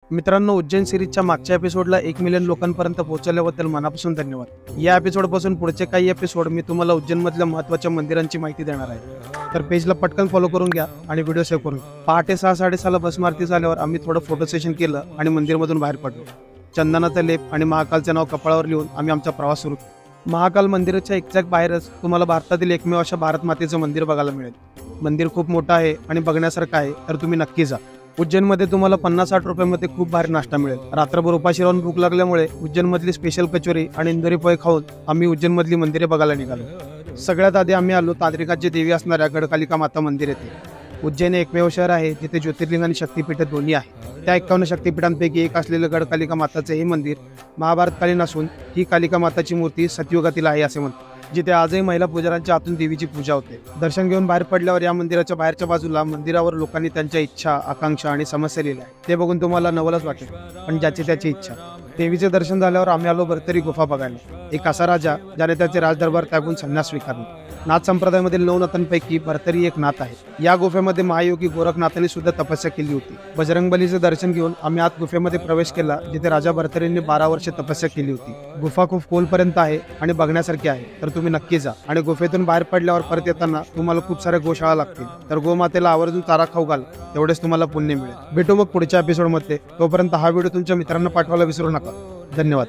मित्रांनो, उज्जैन सिरीजच्या मागच्या एपिसोडला 1 मिलियन लोकांपर्यंत पोहोचल्याबद्दल मनापासून धन्यवाद। या एपिसोडपासून पुढचे काही एपिसोड मी तुम्हाला उज्जैनमधल्या महत्त्वाच्या मंदिरांची माहिती देणार आहे। तर पेजला पटकन फॉलो करून घ्या आणि व्हिडिओ सेव्ह करून घ्या। पहाटे 6:30ला बस मारती झाल्यावर आम्ही थोडं फोटो सेशन केलं आणि मंदिरमधून बाहेर पडलो। चंदनाचा लेप आणि महाकालचे नाव कपाळावर लिहून आम्ही आमचा प्रवास सुरू केला। महाकाल मंदिराच्या एक्झॅक्ट बाहेरच तुम्हाला भारतातील एकमेव अशा भारत मातेचं मंदिर बघायला मिळेल। मंदिर खूप मोठं आहे आणि बघण्यासारखं आहे, तर तुम्ही नक्की जा। उज्जैनमध्ये तुम्हाला 50-60 रुपयांमध्ये खूप भारी नाश्ता मिळेल। रात्रभर उपाशी राहून भूक लागल्यामुळे उज्जैनमधली स्पेशल कचोरी आणि इंदोरी पोहे खाऊन आम्ही उज्जैनमधली मंदिरे बघायला निघालो। सगळ्यात आधी आम्ही आलो तांत्रिकाची देवी असणाऱ्या गडकालिका माता मंदिर येथे। उज्जैन हे एकमेव शहर आहे जिथे ज्योतिर्लिंग आणि शक्तिपीठ दोन्ही आहे। त्या 51 शक्तिपीठांपैकी एक असलेलं गडकालिका माताचे हे मंदिर महाभारतकालीन असून ही कालिका माताची मूर्ती सतयुगातील आहे असे म्हणतात, जिथे आजही महिला पुजाऱ्यांच्या हातून देवीची पूजा होते। दर्शन घेऊन बाहेर पडल्यावर या मंदिराच्या बाहेरच्या बाजूला मंदिरावर लोकांनी त्यांच्या इच्छा, आकांक्षा आणि समस्या लिहिल्या आहेत। ते बघून तुम्हाला नवलच वाटेल, पण ज्याची त्याची इच्छा। देवीचे दर्शन झाल्यावर आम्ही आलो भरतरी गुफा बघायला। एक असा राजा ज्याने त्याचे राजदरबार त्यागून संन्यास स्वीकारला। नाथ संप्रदायामधील 9 नाथांपैकी भरतरी एक नाथ आहे। या गुफेमध्ये महायोगी गोरखनाथांनी सुद्धा तपस्या केली होती। बजरंगबलीचे दर्शन घेऊन आम्ही आत गुफेमध्ये प्रवेश केला, जिथे राजा भरतरींनी 12 वर्षे तपस्या केली होती। गुफा खूप खोलपर्यंत आहे आणि बघण्यासारखी आहे, तर तुम्ही नक्की जा। आणि गुफेतून बाहेर पडल्यावर परत येताना तुम्हाला खूप साऱ्या गोशाळा लागतील, तर गोमातेला आवर्जून चारा खाऊ घाल, तेवढेच तुम्हाला पुण्य मिळेल। भेटू मग पुढच्या एपिसोडमध्ये। तोपर्यंत हा व्हिडिओ तुमच्या मित्रांना पाठवायला विसरू नका। धन्यवाद।